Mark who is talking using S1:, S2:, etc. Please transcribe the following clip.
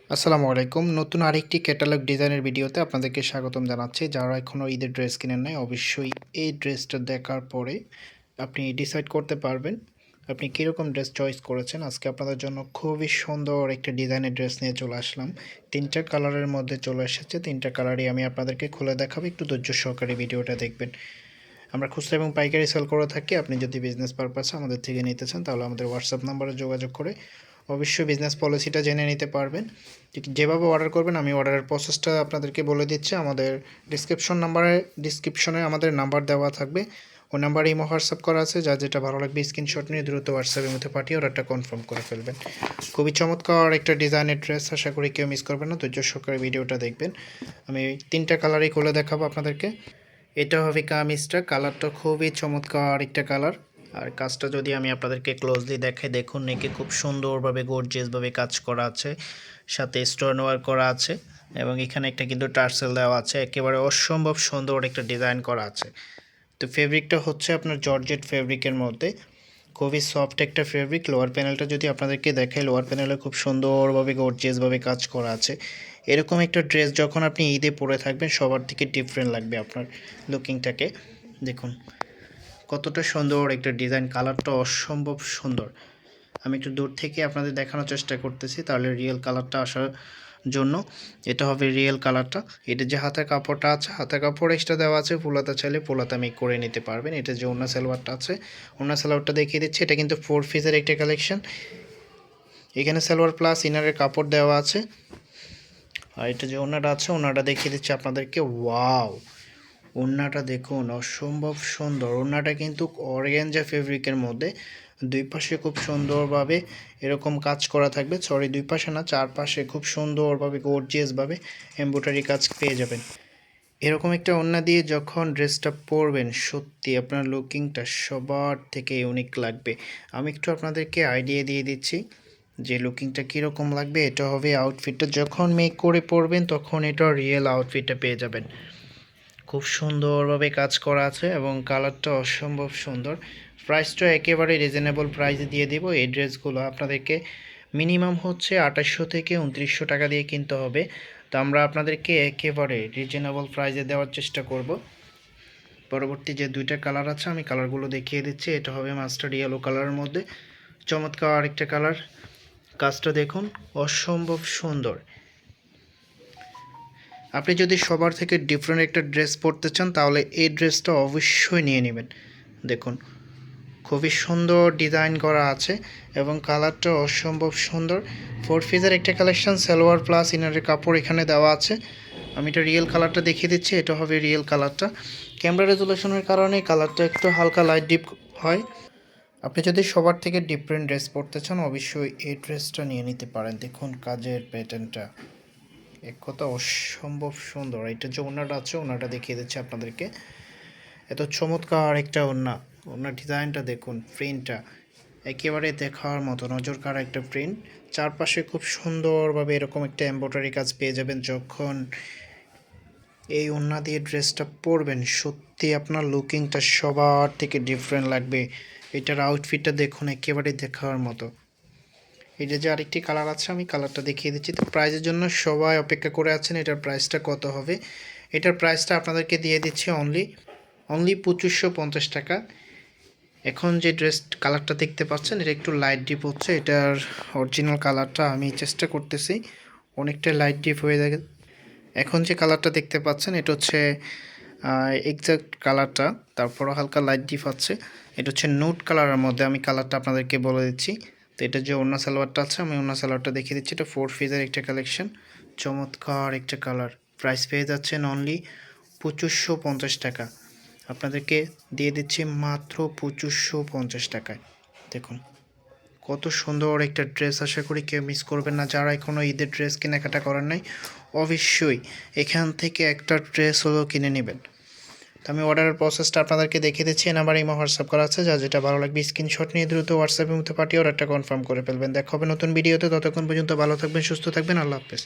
S1: আসসালামু আলাইকুম। নতুন আরেকটি ক্যাটালগ ডিজাইনের ভিডিওতে আপনাদেরকে স্বাগতম জানাচ্ছি। যারা এখনও ঈদের ড্রেস কিনেন নাই, অবশ্যই এই ড্রেসটা দেখার পরে আপনি ডিসাইড করতে পারবেন আপনি কীরকম ড্রেস চয়েস করেছেন। আজকে আপনাদের জন্য খুবই সুন্দর একটা ডিজাইনের ড্রেস নিয়ে চলে আসলাম। 3টা কালারের মধ্যে চলে এসেছে। 3টা কালারই আমি আপনাদেরকে খুলে দেখাবো। একটু ধৈর্য সহকারে ভিডিওটা দেখবেন। আমরা খুচরা এবং পাইকারি সেল করে থাকি। আপনি যদি বিজনেস পারপাসে আমাদের থেকে নিতে চান, তাহলে আমাদের হোয়াটসঅ্যাপ নাম্বারে যোগাযোগ করে অবশ্যই বিজনেস পলিসিটা জেনে নিতে পারবেন। যেভাবে অর্ডার করবেন আমি অর্ডারের প্রসেসটা আপনাদেরকে বলে দিচ্ছি। আমাদের ডিসক্রিপশনে আমাদের নাম্বার দেওয়া থাকবে। ওই নাম্বারে ইমো হোয়াটসঅ্যাপ করা আছে। যা যেটা ভালো লাগবে স্ক্রিনশট নিয়ে দ্রুত হোয়াটসঅ্যাপের মধ্যে পাঠিয়ে অর্ডারটা কনফার্ম করে ফেলবেন। খুবই চমৎকার একটা ডিজাইনের ড্রেস, আশা করি কেউ মিস করবেন না। ধৈর্য সহকারে ভিডিওটা দেখবেন। আমি 3টা কালারই খুলে দেখাবো আপনাদেরকে। এটা হবে কামিজটা, কালারটা খুবই চমৎকার একটা কালার। আর কাজটা যদি আমি আপনাদেরকে ক্লোজলি দেখাই, দেখুন নেকে খুব সুন্দরভাবে গর্জিয়াসভাবে কাজ করা আছে, সাথে স্টোন ওয়ার্ক করা আছে এবং এখানে একটা কিন্তু টার্সেল দেওয়া আছে। একেবারে অসম্ভব সুন্দর একটা ডিজাইন করা আছে। তো ফেব্রিকটা হচ্ছে আপনার জর্জেট ফেব্রিকের মধ্যে, খুবই সফট একটা ফেব্রিক। লোয়ার প্যানেলটা যদি আপনাদেরকে দেখাই, লোয়ার প্যানেলে খুব সুন্দরভাবে গর্জিয়াসভাবে কাজ করা আছে। এরকম একটা ড্রেস যখন আপনি ঈদে পরে থাকবেন, সবার থেকে ডিফারেন্ট লাগবে আপনার লুকিংটাকে। দেখুন কতটা সুন্দর একটা ডিজাইন, কালারটা অসম্ভব সুন্দর। আমি একটু দূর থেকে আপনাদের দেখানোর চেষ্টা করতেছি, তাহলে রিয়েল কালারটা আসার জন্য। এটা হবে রিয়েল কালারটা। এটা যে হাতের কাপড়টা আছে, হাতের কাপড় এক্সট্রা দেওয়া আছে, ফুলাতা চাইলে ফুলাতা মেক করে নিতে পারবেন। এটা যে ওড়না সালোয়ারটা আছে, ওড়না সালোয়ারটা দেখিয়ে দিচ্ছি। এটা কিন্তু 4 পিসের একটা কালেকশন। এখানে সালোয়ার প্লাস ইনারের কাপড় দেওয়া আছে। আর এটা যে ওড়নাটা আছে, ওড়নাটা দেখিয়ে দিচ্ছি আপনাদেরকে। ওয়াও, ওড়নাটা দেখুন অসম্ভব সুন্দর। ওড়নাটা কিন্তু অর্গানজা ফেব্রিকের মধ্যে, দুই পাশে খুব সুন্দরভাবে এরকম কাজ করা থাকবে। সরি, দুই পাশে না, চারপাশে খুব সুন্দরভাবে গর্জিয়াসভাবে এমব্রয়ডারি কাজ পেয়ে যাবেন। এরকম একটা ওড়না দিয়ে যখন ড্রেসটা পরবেন, সত্যি আপনার লুকিংটা সবার থেকে ইউনিক লাগবে। আমি একটু আপনাদেরকে আইডিয়া দিয়ে দিচ্ছি যে লুকিংটা কীরকম লাগবে। এটা হবে আউটফিটটা, যখন মেক করে পরবেন তখন এটা রিয়েল আউটফিটটা পেয়ে যাবেন। খুব সুন্দরভাবে কাজ করা আছে এবং কালারটা অসম্ভব সুন্দর। প্রাইসটা একেবারে রিজনেবল প্রাইসে দিয়ে দিব। এই ড্রেসগুলো আপনাদেরকে মিনিমাম হচ্ছে 2800 থেকে 2900 টাকা দিয়ে কিনতে হবে। তো আমরা আপনাদেরকে একেবারে রিজনেবল প্রাইসে দেওয়ার চেষ্টা করব। পরবর্তী যে 2টা কালার আছে আমি কালারগুলো দেখিয়ে দিচ্ছি। এটা হবে মাস্টার্ড ইয়েলো কালারের মধ্যে, চমৎকার আরেকটা কালার। কাজটা দেখুন অসম্ভব সুন্দর। আপনি যদি সবার থেকে ডিফারেন্ট একটা ড্রেস পরতে চান, তাহলে এই ড্রেসটা অবশ্যই নিয়ে নেবেন। দেখুন খুবই সুন্দর ডিজাইন করা আছে এবং কালারটা অসম্ভব সুন্দর। 4 পিসের একটা কালেকশন, সালোয়ার প্লাস ইনারের কাপড় এখানে দেওয়া আছে। আমি এটা রিয়েল কালারটা দেখিয়ে দিচ্ছি। এটা হবে রিয়েল কালারটা। ক্যামেরা রেজুলেশনের কারণে কালারটা একটু হালকা লাইট ডিপ হয়। আপনি যদি সবার থেকে ডিফারেন্ট ড্রেস পরতে চান, অবশ্যই এই ড্রেসটা নিয়ে নিতে পারেন। দেখুন কাজের প্যাটার্নটা এক কথা অসম্ভব সুন্দর। এটা যে ওড়নাটা আছে, ওড়নাটা দেখিয়ে দিচ্ছি আপনাদেরকে। এত চমৎকার একটা ওড়নার ডিজাইনটা দেখুন, প্রিন্টটা একেবারে দেখার মতো, নজর কাড়া একটা প্রিন্ট। চারপাশে খুব সুন্দরভাবে এরকম একটা এমব্রয়ডারি কাজ পেয়ে যাবেন। যখন এই ওড়না দিয়ে ড্রেসটা পরবেন, সত্যি আপনার লুকিংটা সবার থেকে ডিফারেন্ট লাগবে। এটার আউটফিটটা দেখুন একেবারে দেখার মতো। এটা যে আরেকটি কালার আছে, আমি কালারটা দেখিয়ে দিচ্ছি। তো প্রাইসের জন্য সবাই অপেক্ষা করে আছেন, এটার প্রাইসটা কত হবে। এটার প্রাইসটা আপনাদেরকে দিয়ে দিচ্ছি অনলি 2550 টাকা। এখন যে ড্রেস কালারটা দেখতে পাচ্ছেন, এটা একটু লাইট ডিপ হচ্ছে। এটার অরিজিনাল কালারটা আমি চেষ্টা করতেছি, অনেকটা লাইট ডিপ হয়ে যায়। এখন যে কালারটা দেখতে পাচ্ছেন, এটা হচ্ছে এক্সাক্ট কালারটা, তারপরও হালকা লাইট ডিপ আছে। এটা হচ্ছে নুট কালারের মধ্যে। আমি কালারটা আপনাদেরকে বলে দিচ্ছি। তো এটা যে ওড়না সালোয়ারটা আছে, আমি ওড়না সালোয়ারটা দেখিয়ে দিচ্ছি। এটা 4 পিসের একটা কালেকশন, চমৎকার একটা কালার। প্রাইস পেয়ে যাচ্ছেন অনলি 2550 টাকা। আপনাদেরকে দিয়ে দিচ্ছি মাত্র 2550 টাকায়। দেখুন কত সুন্দর একটা ড্রেস, আশা করি কেউ মিস করবেন না। যারা এখনও ঈদের ড্রেস কেনাকাটা করেন নাই, অবশ্যই এখান থেকে একটা ড্রেস হলেও কিনে নেবেন। তো আমি অর্ডারের প্রসেসটা আপনাদেরকে দেখিয়ে দিচ্ছি। নাম্বার ইমো হোয়াটসঅ্যাপ করা আছে, যা যেটা ভালো লাগবে স্ক্রিনশট নিয়ে দ্রুত হোয়াটসঅ্যাপের মধ্যে পাঠিয়ে অর্ডারটা কনফার্ম করে ফেলবেন। দেখা হবে নতুন ভিডিওতে। ততক্ষণ পর্যন্ত ভালো থাকবেন, সুস্থ থাকবেন। আল্লাহ হাফেজ।